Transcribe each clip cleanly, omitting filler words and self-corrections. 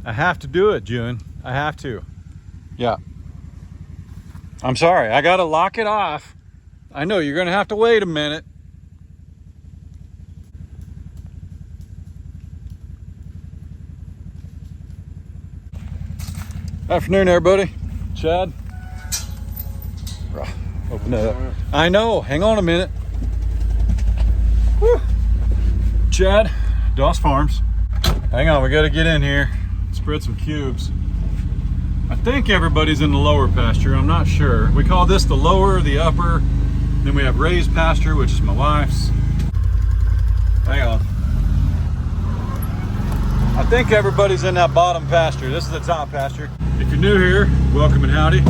I have to do it, June. I have to. Yeah. I'm sorry. I got to lock it off. I know you're going to have to wait a minute. Afternoon, everybody. Chad. Open it up. I know. Hang on a minute. Woo. Chad, Doss Farms. Hang on. We got to get in here. Spread some cubes. I think everybody's in the lower pasture. I'm not sure. We call this the lower, the upper. Then we have raised pasture, which is my wife's. Hang on. I think everybody's in that bottom pasture. This is the top pasture. If you're new here, welcome and howdy.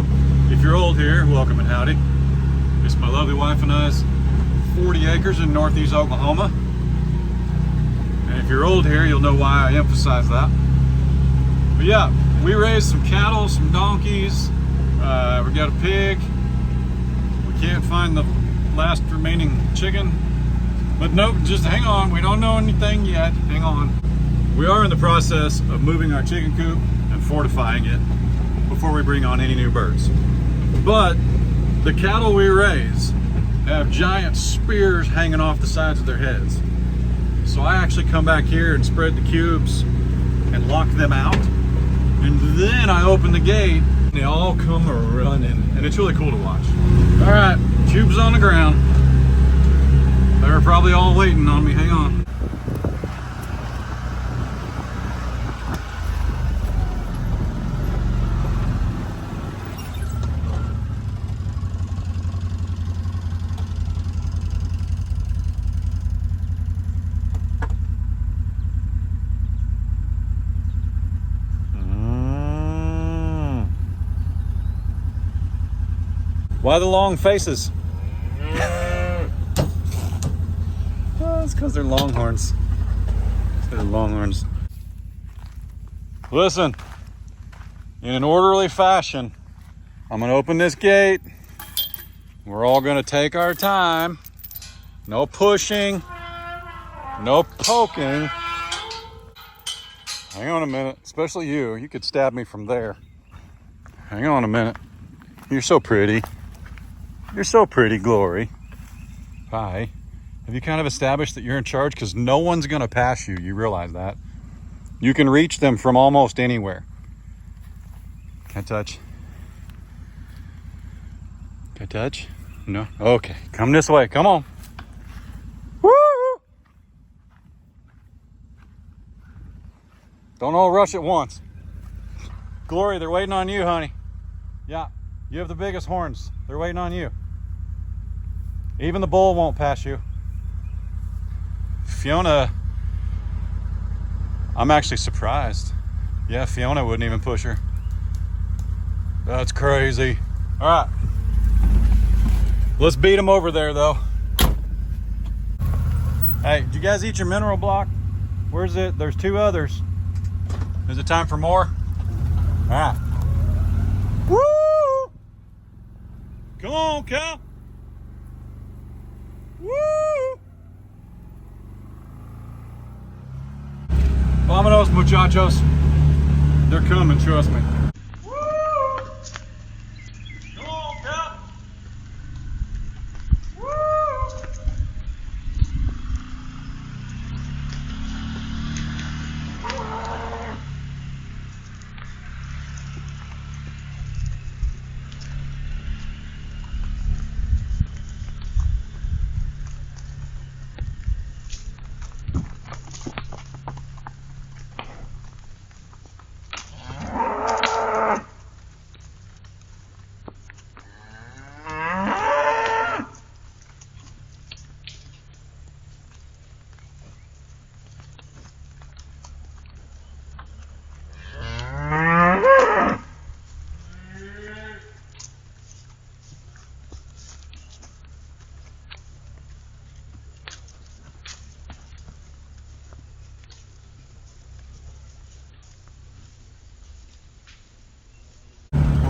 If you're old here, welcome and howdy. It's my lovely wife and I's 40 acres in northeast Oklahoma. And if you're old here, you'll know why I emphasize that. But yeah, we raised some cattle, some donkeys. We got a pig. We can't find the last remaining chicken. But nope, just hang on. We don't know anything yet. Hang on. We are in the process of moving our chicken coop and fortifying it before we bring on any new birds. But the cattle we raise have giant spears hanging off the sides of their heads. So I actually come back here and spread the cubes and lock them out. And then I open the gate and they all come running. And it's really cool to watch. All right, cubes on the ground. They're probably all waiting on me. Hang on. Why the long faces? Oh, it's because they're longhorns. They're longhorns. Listen, in an orderly fashion, I'm gonna open this gate. We're all gonna take our time. No pushing, no poking. Hang on a minute, especially you. You could stab me from there. Hang on a minute. You're so pretty. You're so pretty, Glory. Hi. Have you kind of established that you're in charge? Because no one's going to pass you. You realize that. You can reach them from almost anywhere. Can I touch? Can I touch? No? Okay. Come this way. Come on. Woo! Don't all rush at once. Glory, they're waiting on you, honey. Yeah. You have the biggest horns. They're waiting on you. Even the bull won't pass you. Fiona, I'm actually surprised. Yeah, Fiona wouldn't even push her. That's crazy. All right. Let's beat them over there, though. Hey, did you guys eat your mineral block? Where's it? There's 2 others. Is it time for more? All right. Woo! Come on, cow. Woo! Vámonos, muchachos. They're coming, trust me. Woo! Come on, cow. Woo!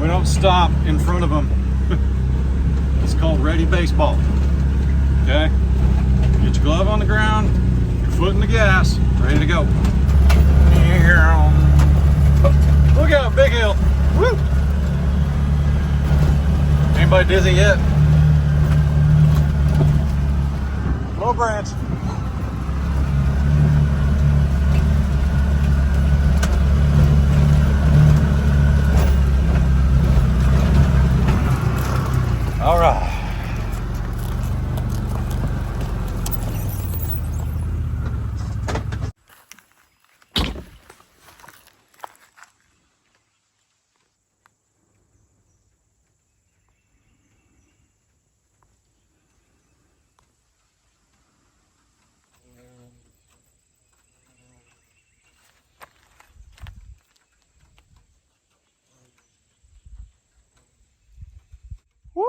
We don't stop in front of them. It's called ready baseball. Okay? Get your glove on the ground, your foot in the gas, ready to go. Anybody dizzy yet? Low branch. All right. Woo!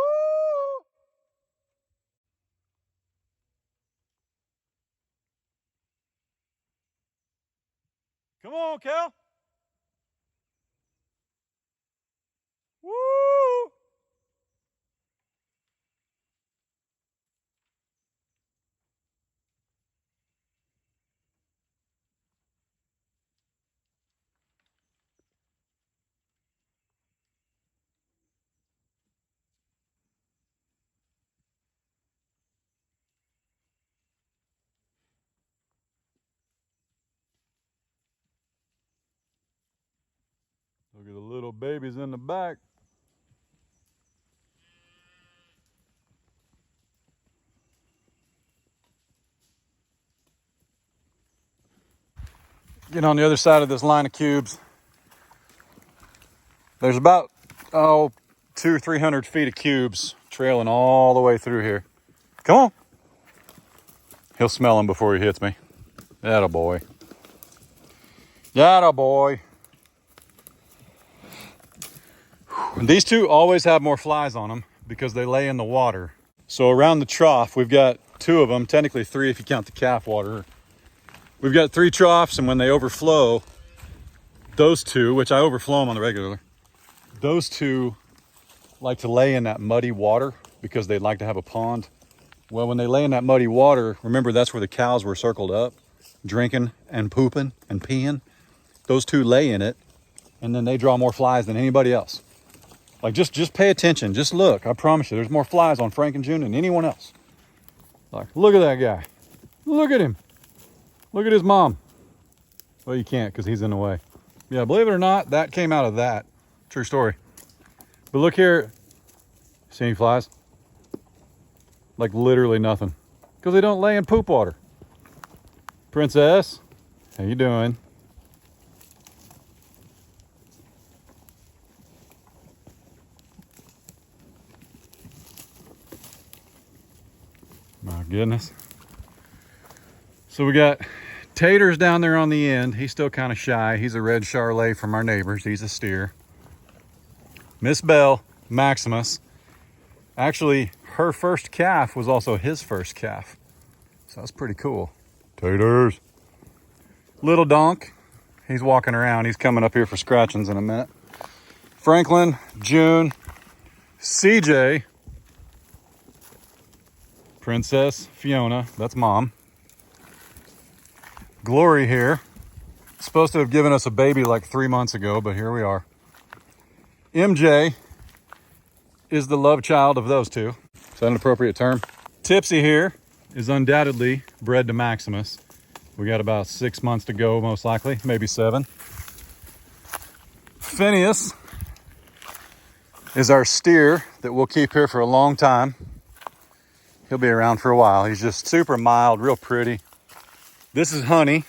Come on, Cal. Woo! Look at the little babies in the back. Get on the other side of this line of cubes. There's about, 200 or 300 feet of cubes trailing all the way through here. Come on. He'll smell them before he hits me. Atta boy. Atta boy. These two always have more flies on them because they lay in the water. So around the trough, we've got two of them, technically three if you count the calf water. We've got 3 troughs, and when they overflow, those two, which I overflow them on the regular, those two like to lay in that muddy water because they'd like to have a pond. Well, when they lay in that muddy water, remember that's where the cows were circled up, drinking and pooping and peeing. Those two lay in it, and then they draw more flies than anybody else. Like, just pay attention. Just look. I promise you, there's more flies on Frank and June than anyone else. Like, look at that guy. Look at him. Look at his mom. Well, you can't because he's in the way. Yeah, believe it or not, that came out of that. True story. But look here. See any flies? Like, literally nothing. Because they don't lay in poop water. Princess, how you doing? My goodness. So we got Taters down there on the end. He's still kind of shy. He's a red Charolais from our neighbors. He's a steer. Miss Belle, Maximus. Actually, her first calf was also his first calf. So that's pretty cool. Taters. Little Donk. He's walking around. He's coming up here for scratchings in a minute. Franklin, June, CJ, Princess, Fiona. That's mom. Glory here. Supposed to have given us a baby like 3 months ago, but here we are. MJ is the love child of those two. Is that an appropriate term? Tipsy here is undoubtedly bred to Maximus. We got about 6 months to go, most likely, maybe 7. Phineas is our steer that we'll keep here for a long time. He'll be around for a while. He's just super mild, real pretty. This is Honey.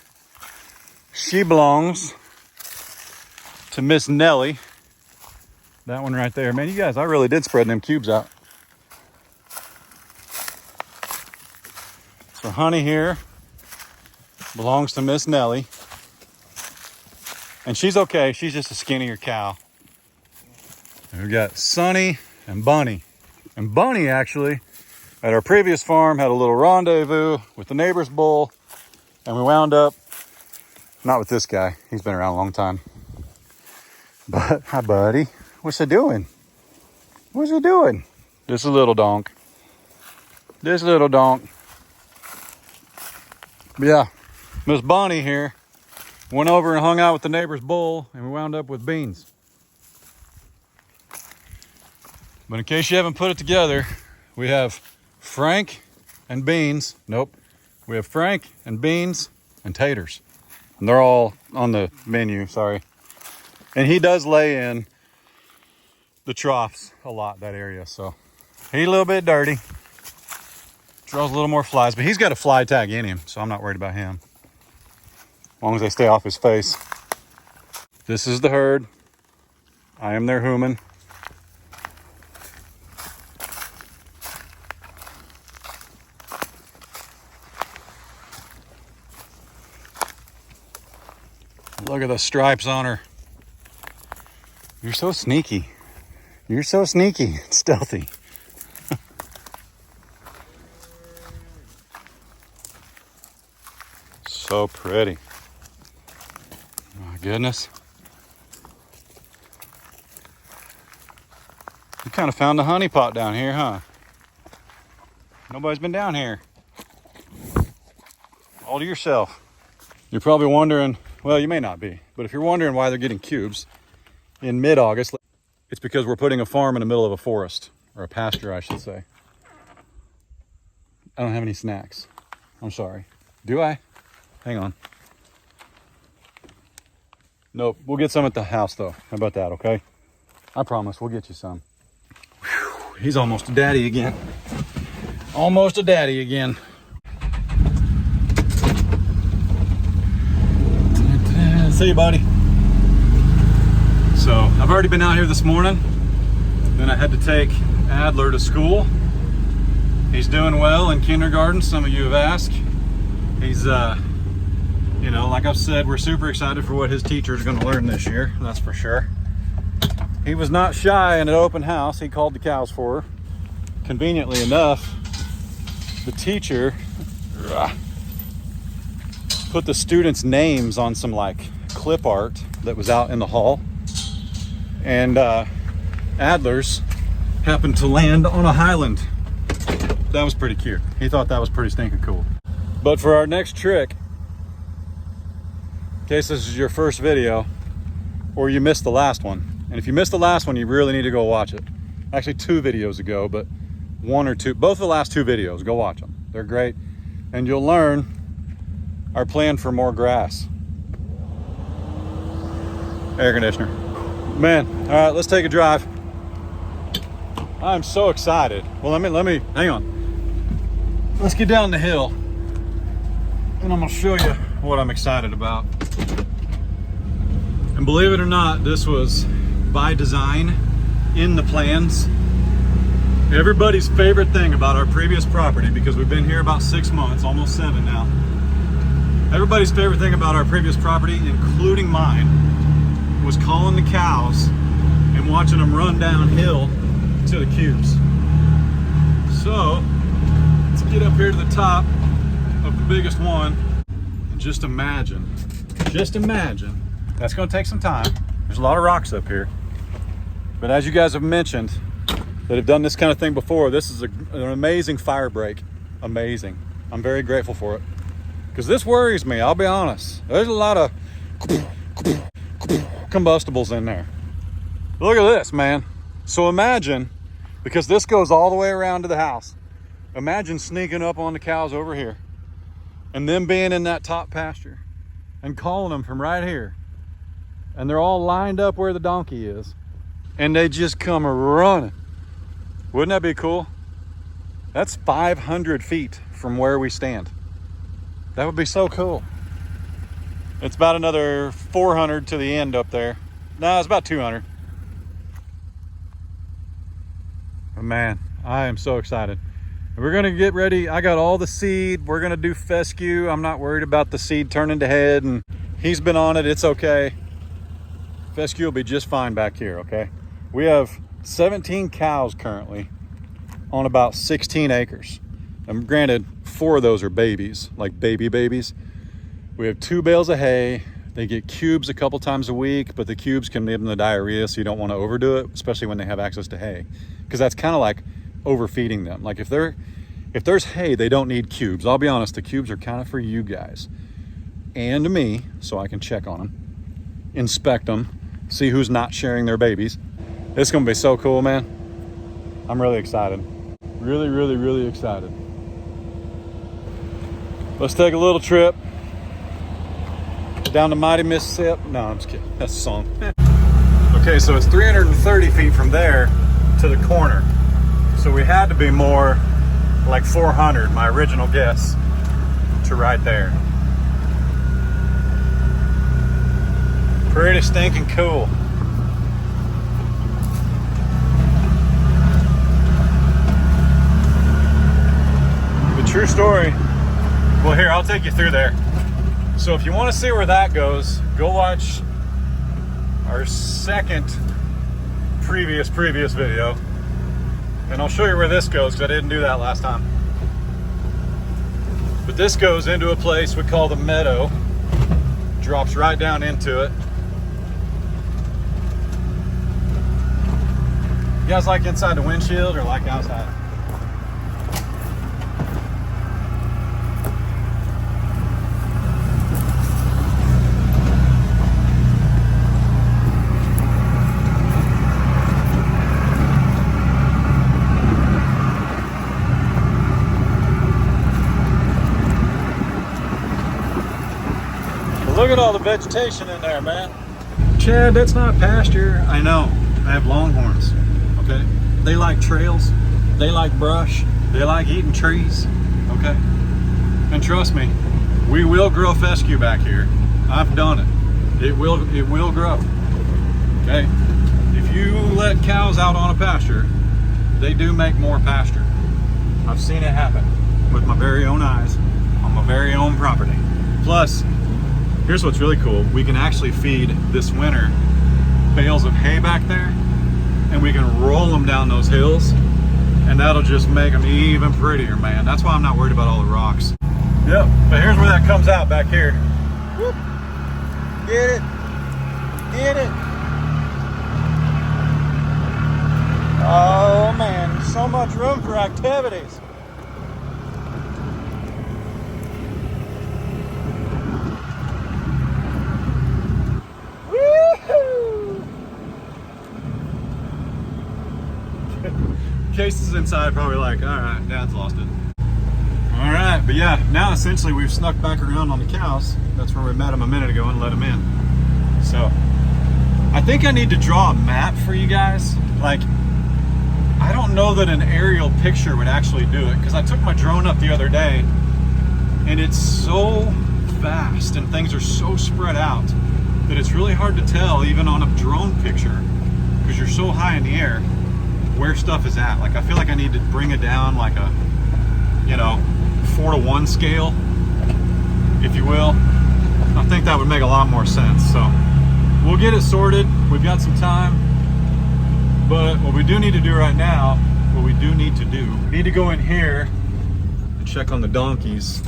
She belongs to Miss Nellie. That one right there. Man, you guys, I really did spread them cubes out. So Honey here belongs to Miss Nellie. And she's okay. She's just a skinnier cow. And we got Sunny and Bunny. And Bunny, actually, at our previous farm, had a little rendezvous with the neighbor's bull. And we wound up, not with this guy. He's been around a long time. But, hi, buddy. What's he doing? What's he doing? This is a little donk. This little donk. But yeah, Miss Bonnie here went over and hung out with the neighbor's bull, and we wound up with beans. But in case you haven't put it together, we have Frank and beans. Nope. We have Frank and beans and taters. And they're all on the menu, sorry. And he does lay in the troughs a lot, that area. So he's a little bit dirty. Draws a little more flies, but he's got a fly tag in him, so I'm not worried about him. As long as they stay off his face. This is the herd. I am their human. Look at the stripes on her. You're so sneaky. You're so sneaky. Stealthy. So pretty. My goodness. You kind of found the honey pot down here, huh? Nobody's been down here. All to yourself. You're probably wondering, well, you may not be, but if you're wondering why they're getting cubes in mid-August, it's because we're putting a farm in the middle of a forest, or a pasture, I should say. I don't have any snacks. I'm sorry. Do I? Hang on. Nope, we'll get some at the house though. How about that, okay? I promise, we'll get you some. Whew, he's almost a daddy again. Almost a daddy again. See you, buddy. So, I've already been out here this morning. Then I had to take Adler to school. He's doing well in kindergarten, some of you have asked. He's, you know, like I've said, we're super excited for what his teacher is going to learn this year, that's for sure. He was not shy in an open house. He called the cows for her. Conveniently enough, the teacher put the students' names on some like clip art that was out in the hall. And Adler's happened to land on a highland. That was pretty cute. He thought that was pretty stinking cool. But for our next trick, in case this is your first video or you missed the last one, and if you missed the last one, you really need to go watch it. Actually 2 videos ago, but 1 or 2, both the last 2 videos, go watch them. They're great. And you'll learn our plan for more grass. Air conditioner. Man, all right, let's take a drive. I'm so excited. Well, let me, hang on. Let's get down the hill and I'm gonna show you what I'm excited about. And believe it or not, this was by design in the plans. Everybody's favorite thing about our previous property, because we've been here about 6 months, almost 7 now. Everybody's favorite thing about our previous property, including mine, was calling the cows and watching them run downhill to the cubes. So let's get up here to the top of the biggest one and just imagine, that's going to take some time. There's a lot of rocks up here, but as you guys have mentioned that have done this kind of thing before, this is an amazing fire break. Amazing. I'm very grateful for it, because this worries me, I'll be honest. There's a lot of combustibles in there. Look at this, man. So imagine, because this goes all the way around to the house, imagine sneaking up on the cows over here and them being in that top pasture and calling them from right here, and they're all lined up where the donkey is, and they just come running. Wouldn't that be cool? That's 500 feet from where we stand. That would be so cool. It's about another 400 to the end up there. No, it's about 200. But man, I am so excited. And we're gonna get ready. I got all the seed. We're gonna do fescue. I'm not worried about the seed turning to head, and he's been on it, it's okay. Fescue will be just fine back here, okay? We have 17 cows currently on about 16 acres. And granted, 4 of those are babies, like babies. We have 2 bales of hay. They get cubes a couple times a week, but the cubes can give them the diarrhea, so you don't want to overdo it, especially when they have access to hay, because that's kind of like overfeeding them. Like if there's hay, they don't need cubes. I'll be honest, the cubes are kind of for you guys and me, so I can check on them, inspect them, see who's not sharing their babies. It's gonna be so cool, man. I'm really excited. Really, really, really excited. Let's take a little trip down to mighty Mississippi. No, I'm just kidding. That's a song. Okay, so it's 330 feet from there to the corner. So we had to be more like 400, my original guess, to right there. Pretty stinking cool. The true story, well here, I'll take you through there. So if you want to see where that goes, go watch our second previous video. And I'll show you where this goes because I didn't do that last time. But this goes into a place we call the meadow. Drops right down into it. You guys like inside the windshield or like outside? Look at all the vegetation in there, man. Chad, that's not pasture. I know, I have longhorns, okay? They like trails, they like brush, they like eating trees, okay? And trust me, we will grow fescue back here. I've done it. It will grow, okay? If you let cows out on a pasture, they do make more pasture. I've seen it happen with my very own eyes on my very own property. Plus, here's what's really cool. We can actually feed this winter bales of hay back there, and we can roll them down those hills, and that'll just make them even prettier, man. That's why I'm not worried about all the rocks. Yep, but here's where that comes out back here. Whoop. Get it, get it. Oh man, so much room for activities. Case is inside, probably like, all right, Dad's lost it. All right, but yeah, now essentially we've snuck back around on the cows. That's where we met them a minute ago and let them in. So I think I need to draw a map for you guys. Like, I don't know that an aerial picture would actually do it, because I took my drone up the other day and it's so vast and things are so spread out that it's really hard to tell even on a drone picture, because you're so high in the air, where stuff is at. Like, I feel like I need to bring it down like a, 4:1 scale, if you will. I think that would make a lot more sense. So we'll get it sorted. We've got some time, but what we do need to do right now, we need to go in here and check on the donkeys,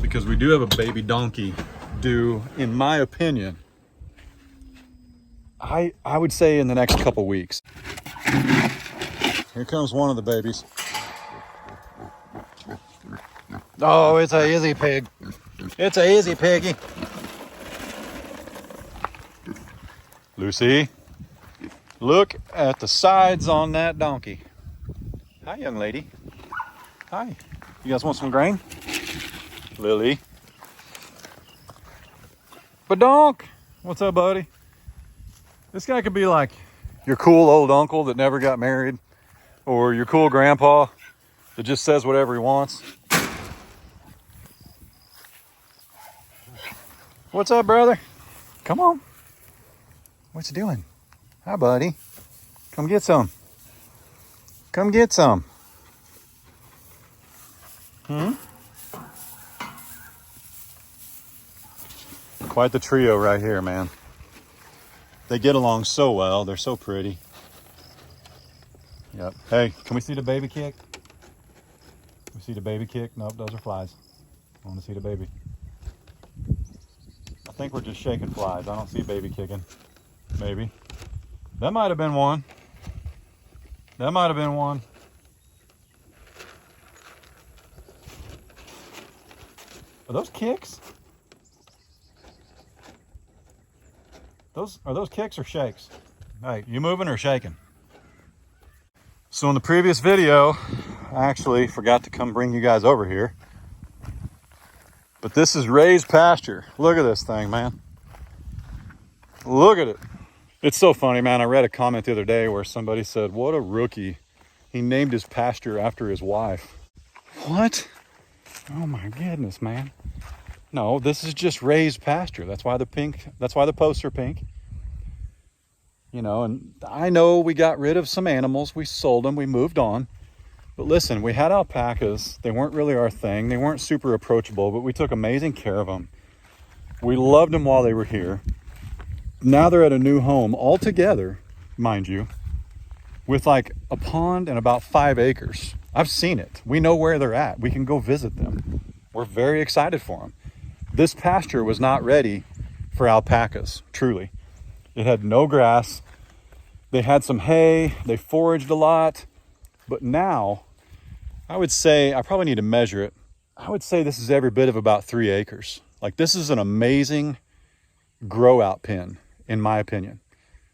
because we do have a baby donkey due, in my opinion, I would say in the next couple weeks. Here comes one of the babies. Oh, it's a easy pig. It's a easy piggy. Lucy, look at the sides on that donkey. Hi, young lady. Hi. You guys want some grain? Lily. Badonk. What's up, buddy? This guy could be like your cool old uncle that never got married, or your cool grandpa that just says whatever he wants. What's up, brother? Come on. What you doing? Hi, buddy. Come get some. Come get some. Quite the trio right here, man. They get along so well. They're so pretty. Yep. Hey, can we see the baby kick? Can we see the baby kick? Nope, those are flies. I want to see the baby. I think we're just shaking flies. I don't see baby kicking. Maybe. That might have been one. That might have been one. Are those kicks? Are those kicks or shakes? Hey, you moving or shaking? So in the previous video, I actually forgot to come bring you guys over here. But this is raised pasture. Look at this thing, man. Look at it. It's so funny, man. I read a comment the other day where somebody said, what a rookie. He named his pasture after his wife. What? Oh my goodness, man. No, this is just raised pasture. That's why the posts are pink. You know, and I know we got rid of some animals. We sold them. We moved on. But listen, we had alpacas. They weren't really our thing. They weren't super approachable, but we took amazing care of them. We loved them while they were here. Now they're at a new home altogether, mind you, with like a pond and about 5 acres. I've seen it. We know where they're at. We can go visit them. We're very excited for them. This pasture was not ready for alpacas, truly. It had no grass. They had some hay. They foraged a lot. But now, I would say, I probably need to measure it. I would say this is every bit of about 3 acres. Like, this is an amazing grow out pen, in my opinion.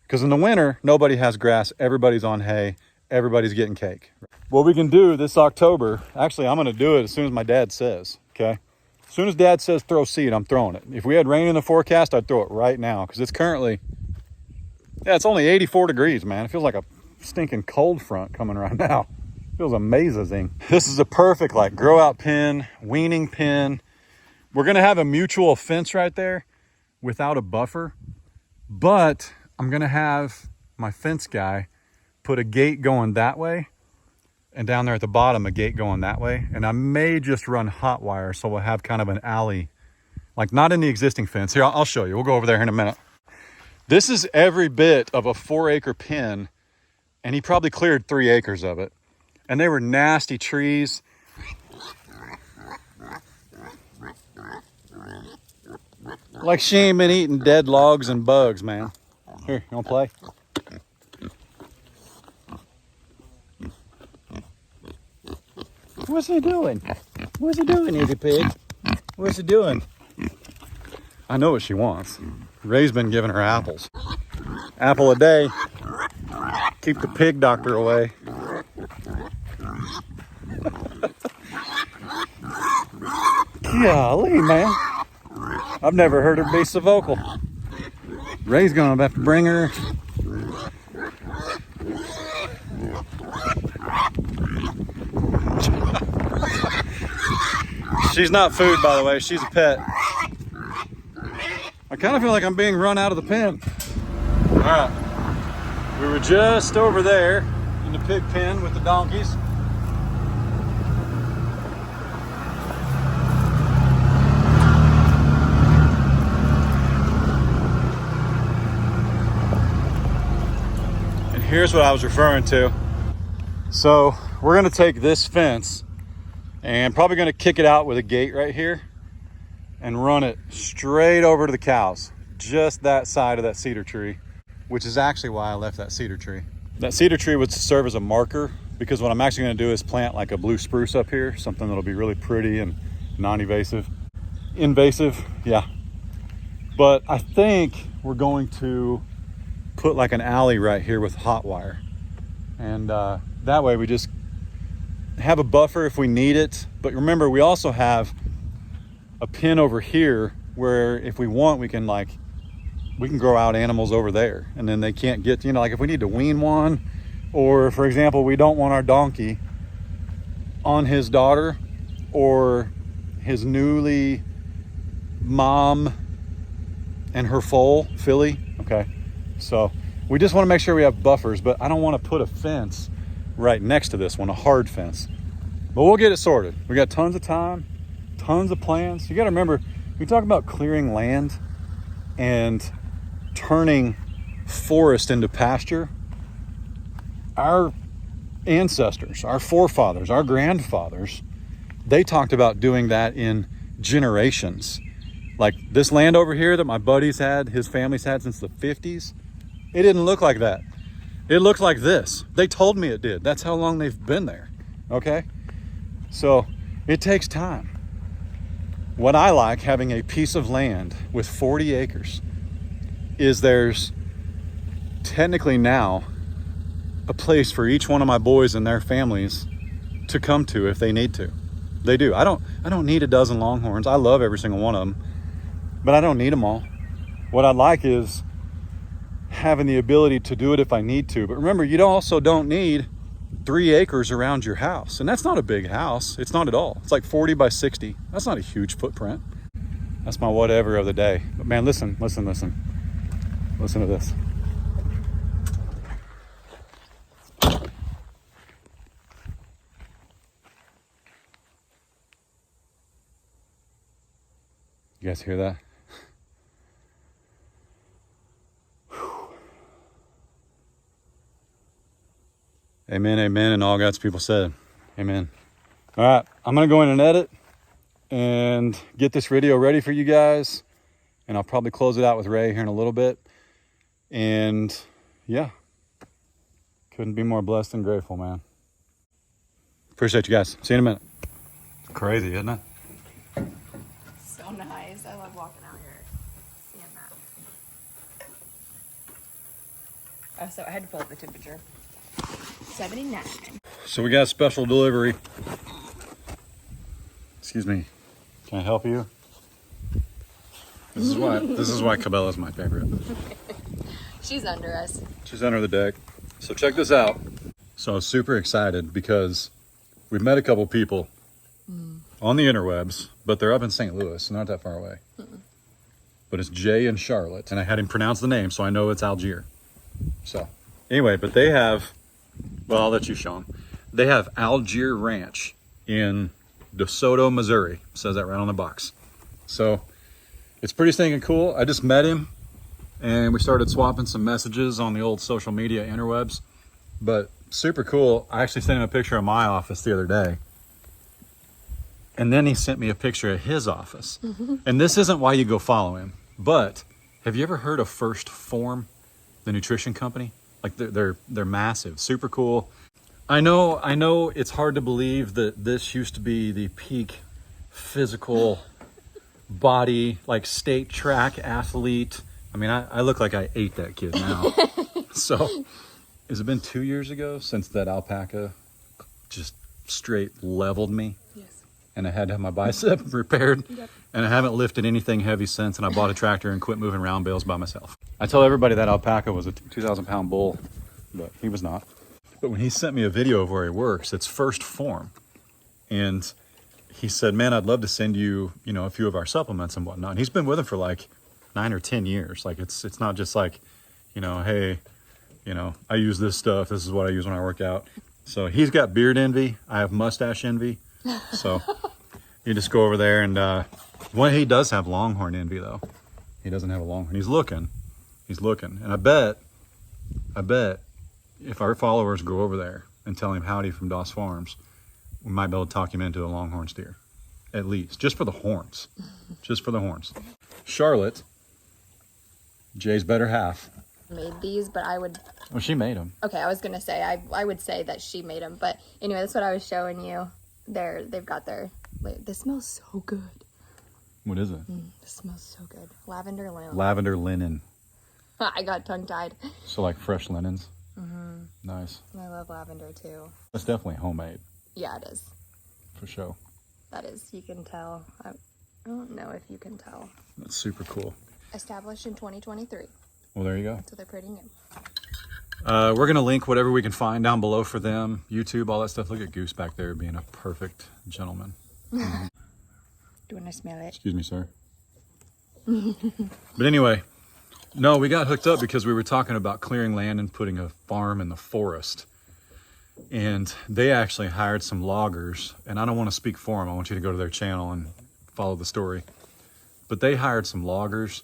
Because in the winter, nobody has grass. Everybody's on hay. Everybody's getting cake. What we can do this October, actually, I'm going to do it as soon as my dad says, okay? As soon as dad says throw seed, I'm throwing it. If we had rain in the forecast, I'd throw it right now. Because it's currently... yeah, it's only 84 degrees, man. It feels like a stinking cold front coming right now. It feels amazing. This is a perfect like grow out pen, weaning pen. We're gonna have a mutual fence right there without a buffer, but I'm gonna have my fence guy put a gate going that way, and down there at the bottom, a gate going that way. And I may just run hot wire, so we'll have kind of an alley, like not in the existing fence. Here, I'll show you. We'll go over there in a minute. This is every bit of a 4-acre pen, and he probably cleared 3 acres of it. And they were nasty trees. Like she ain't been eating dead logs and bugs, man. Here, you wanna play? What's he doing? What's he doing, Easy Pig? What's he doing? I know what she wants. Ray's been giving her apples. Apple a day. Keep the pig doctor away. Golly, man. I've never heard her be so vocal. Ray's gonna have to bring her. She's not food, by the way. She's a pet. I kind of feel like I'm being run out of the pen. All right, we were just over there in the pig pen with the donkeys. And here's what I was referring to. So we're gonna take this fence and probably gonna kick it out with a gate right here and run it straight over to the cows, just that side of that cedar tree, which is actually why I left that cedar tree. That cedar tree would serve as a marker, because what I'm actually gonna do is plant like a blue spruce up here, something that'll be really pretty and non-invasive. Invasive, yeah. But I think we're going to put like an alley right here with hot wire. And that way we just have a buffer if we need it. But remember, we also have a pen over here where if we want, we can grow out animals over there, and then they can't get, like if we need to wean one, or for example, we don't want our donkey on his daughter or his newly mom and her foal, filly. Okay. So we just want to make sure we have buffers, but I don't want to put a fence right next to this one, a hard fence, but we'll get it sorted. We got tons of time. Tons of plans. You got to remember, we talk about clearing land and turning forest into pasture. Our ancestors, our forefathers, our grandfathers, they talked about doing that in generations. Like this land over here that my buddies had, his family's had since the 50s, it didn't look like that. It looked like this. They told me it did. That's how long they've been there. Okay? So it takes time. What I like having a piece of land with 40 acres is there's technically now a place for each one of my boys and their families to come to if they need to. They do. I don't need a dozen Longhorns. I love every single one of them, but I don't need them all. What I like is having the ability to do it if I need to. But remember, you also don't need 3 acres around your house. And that's not a big house. It's not at all. It's like 40 by 60. That's not a huge footprint. That's my whatever of the day. But man, listen. Listen to this. You guys hear that? Amen, amen, and all God's people said. Amen. All right, I'm going to go in and edit and get this video ready for you guys. And I'll probably close it out with Ray here in a little bit. And yeah, couldn't be more blessed and grateful, man. Appreciate you guys. See you in a minute. Crazy, isn't it? So nice. I love walking out here, seeing that. Oh, so I had to pull up the temperature. 79. So we got a special delivery. Excuse me. Can I help you? This is why Cabella's my favorite. She's under us. She's under the deck. So check this out. So I was super excited because we've met a couple people on the interwebs, but they're up in St. Louis, not that far away. But it's Jay and Charlotte, and I had him pronounce the name, so I know it's Algier. So anyway, but they have, well, I'll let you show them. They have Algier Ranch in DeSoto, Missouri. It says that right on the box. So it's pretty stinking cool. I just met him and we started swapping some messages on the old social media interwebs, but super cool. I actually sent him a picture of my office the other day. And then he sent me a picture of his office. And this isn't why you go follow him, but have you ever heard of First Form, the nutrition company? Like they're massive, super cool. I know it's hard to believe that this used to be the peak physical body, like state track athlete. I mean, I look like I ate that kid now. So has it been 2 years ago since that alpaca just straight leveled me? Yes. And I had to have my bicep repaired. Yep. And I haven't lifted anything heavy since, and I bought a tractor and quit moving round bales by myself. I tell everybody that alpaca was a 2,000-pound bull, but he was not. But when he sent me a video of where he works, it's First Form. And he said, man, I'd love to send you, a few of our supplements and whatnot. And he's been with him for like 9 or 10 years. Like it's not just like, hey, I use this stuff. This is what I use when I work out. So he's got beard envy. I have mustache envy. So you just go over there and, he does have longhorn envy though. He doesn't have a longhorn. He's looking. And I bet if our followers go over there and tell him howdy from Doss Farms, we might be able to talk him into a longhorn steer. At least. Just for the horns. Charlotte, Jay's better half, made these, but I would... Well, she made them. Okay, I was going to say, I would say that she made them. But anyway, that's what I was showing you. They've got their... Wait, this smells so good. What is it? This smells so good. Lavender linen. Lavender linen. I got tongue-tied. So like fresh linens? Nice. I love lavender too. That's definitely homemade. Yeah, it is. For sure. That is. You can tell. I don't know if you can tell. That's super cool. Established in 2023. Well, there you go. So they're pretty new. We're going to link whatever we can find down below for them. YouTube, all that stuff. Look at Goose back there being a perfect gentleman. Do you want to smell it? Excuse me, sir. But anyway, no, we got hooked up because we were talking about clearing land and putting a farm in the forest. And they actually hired some loggers. And I don't want to speak for them. I want you to go to their channel and follow the story. But they hired some loggers.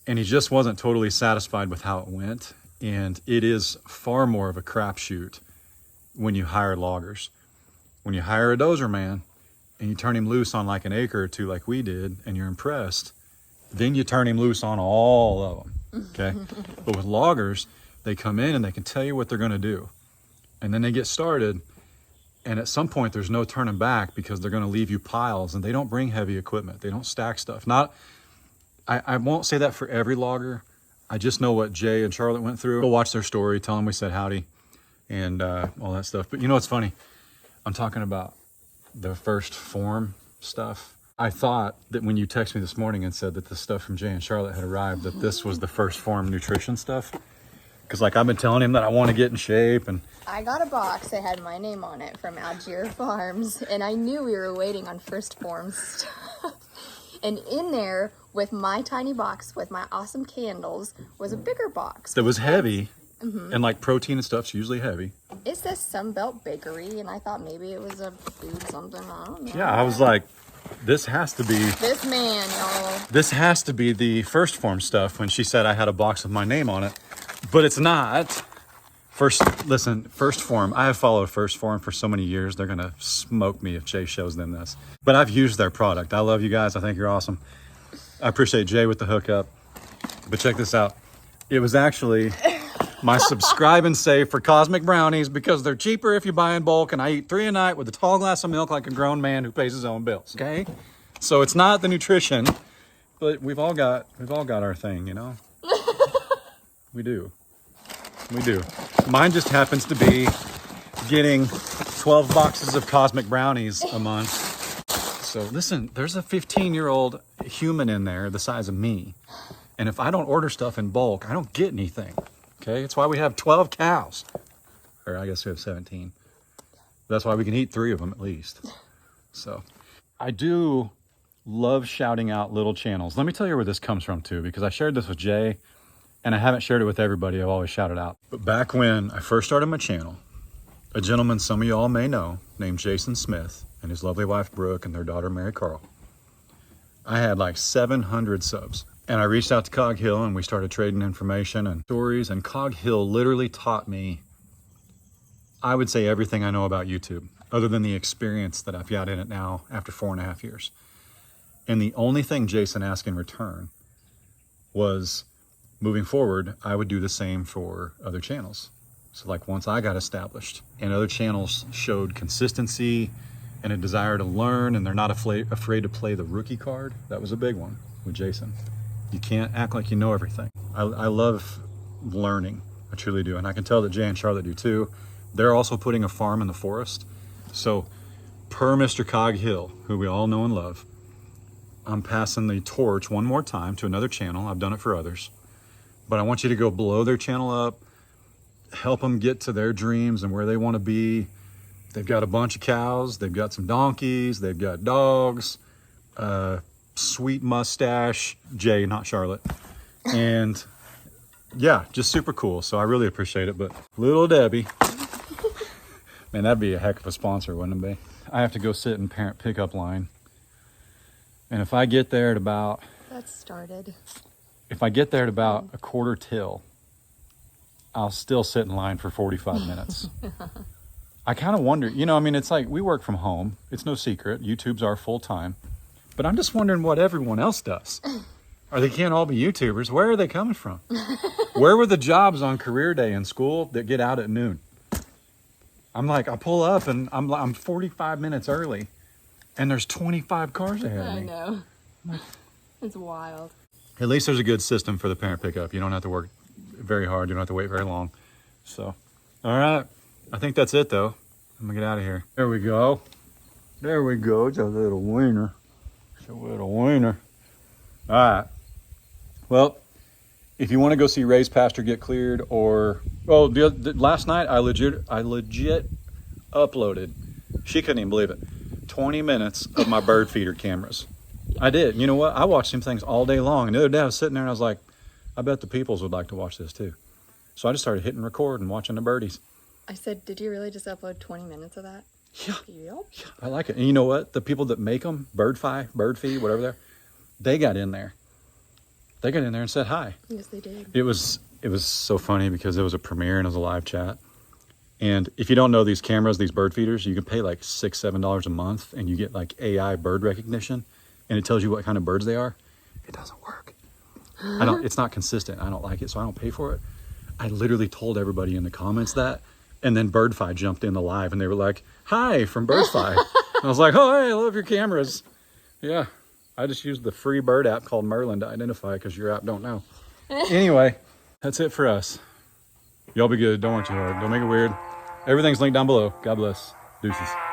And he just wasn't totally satisfied with how it went. And it is far more of a crapshoot when you hire loggers. When you hire a dozer man and you turn him loose on like an acre or two like we did, and you're impressed, then you turn him loose on all of them, okay? But with loggers, they come in and they can tell you what they're gonna do. And then they get started, and at some point there's no turning back because they're gonna leave you piles, and they don't bring heavy equipment. They don't stack stuff. I won't say that for every logger. I just know what Jay and Charlotte went through. Go watch their story, tell them we said howdy. and all that stuff. But you know what's funny? I'm talking about the first form stuff. I thought that when you texted me this morning and said that the stuff from Jay and Charlotte had arrived, that this was the first form nutrition stuff. Because like I've been telling him that I want to get in shape, and I got a box that had my name on it from ArrowQuip, and I knew we were waiting on first form stuff. And in there, with my tiny box with my awesome candles, was a bigger box. that was heavy, and like protein and stuff's usually heavy. It says Sunbelt Bakery, and I thought maybe it was a food something. I don't know. Yeah, I was like, this has to be... This man, y'all. This has to be the first form stuff when she said I had a box with my name on it. But it's not. First form, I have followed first form for so many years. They're gonna smoke me if Jay shows them this. But I've used their product. I love you guys. I think you're awesome. I appreciate Jay with the hookup. But check this out. It was actually my subscribe and save for Cosmic Brownies because they're cheaper if you buy in bulk, and I eat 3 a night with a tall glass of milk like a grown man who pays his own bills. Okay? So it's not the nutrition, but we've all got our thing, you know? We do. Mine just happens to be getting 12 boxes of Cosmic Brownies a month. So listen, there's a 15-year-old human in there the size of me. And if I don't order stuff in bulk, I don't get anything. Okay? It's why we have 12 cows. Or I guess we have 17. That's why we can eat 3 of them at least. So I do love shouting out little channels. Let me tell you where this comes from too, because I shared this with Jay. And I haven't shared it with everybody. I've always shouted out. But back when I first started my channel, a gentleman some of y'all may know named Jason Smith and his lovely wife Brooke and their daughter Mary Carl. I had like 700 subs. And I reached out to Cog Hill and we started trading information and stories. And Cog Hill literally taught me, I would say, everything I know about YouTube, other than the experience that I've got in it now after 4.5 years. And the only thing Jason asked in return was, moving forward, I would do the same for other channels. So like once I got established and other channels showed consistency and a desire to learn and they're not afraid to play the rookie card, that was a big one with Jason. You can't act like you know everything. I love learning, I truly do. And I can tell that Jay and Charlotte do too. They're also putting a farm in the forest. So per Mr. Cog Hill, who we all know and love, I'm passing the torch one more time to another channel. I've done it for others. But I want you to go blow their channel up, help them get to their dreams and where they want to be. They've got a bunch of cows, they've got some donkeys, they've got dogs, sweet mustache, Jay, not Charlotte. And yeah, just super cool. So I really appreciate it. But little Debbie, man, that'd be a heck of a sponsor, wouldn't it be? I have to go sit in parent pickup line. And if I get there at about... That's started. If I get there at about a quarter till, I'll still sit in line for 45 minutes. I kind of wonder, you know, I mean, it's like we work from home. It's no secret. YouTube's our full time. But I'm just wondering what everyone else does. Or they can't all be YouTubers. Where are they coming from? Where were the jobs on career day in school that get out at noon? I'm like, I pull up and I'm 45 minutes early. And there's 25 cars ahead of me. I know. It's wild. At least there's a good system for the parent pickup. You don't have to work very hard. You don't have to wait very long. So, all right. I think that's it, though. I'm going to get out of here. There we go. There we go. It's a little wiener. It's a little wiener. All right. Well, if you want to go see Ray's pasture get cleared or... Oh, last night I legit uploaded. She couldn't even believe it. 20 minutes of my bird feeder cameras. I did. You know what? I watched some things all day long. And the other day I was sitting there and I was like, I bet the peoples would like to watch this too. So I just started hitting record and watching the birdies. I said, did you really just upload 20 minutes of that? Yeah. Yep. Yeah, I like it. And you know what? The people that make them, bird feed, whatever they're, they got in there. They got in there and said hi. Yes, they did. It was so funny because it was a premiere and it was a live chat. And if you don't know these cameras, these bird feeders, you can pay like $6, $7 a month and you get like AI bird recognition. And it tells you what kind of birds they are. It doesn't work. It's not consistent. I don't like it, so I don't pay for it. I literally told everybody in the comments that, and then BirdFi jumped in the live and they were like, hi, from BirdFi. I was like, oh, hey, I love your cameras. Yeah, I just used the free bird app called Merlin to identify because your app don't know. Anyway, that's it for us. Y'all be good. Don't want you hard. Don't make it weird. Everything's linked down below. God bless. Deuces.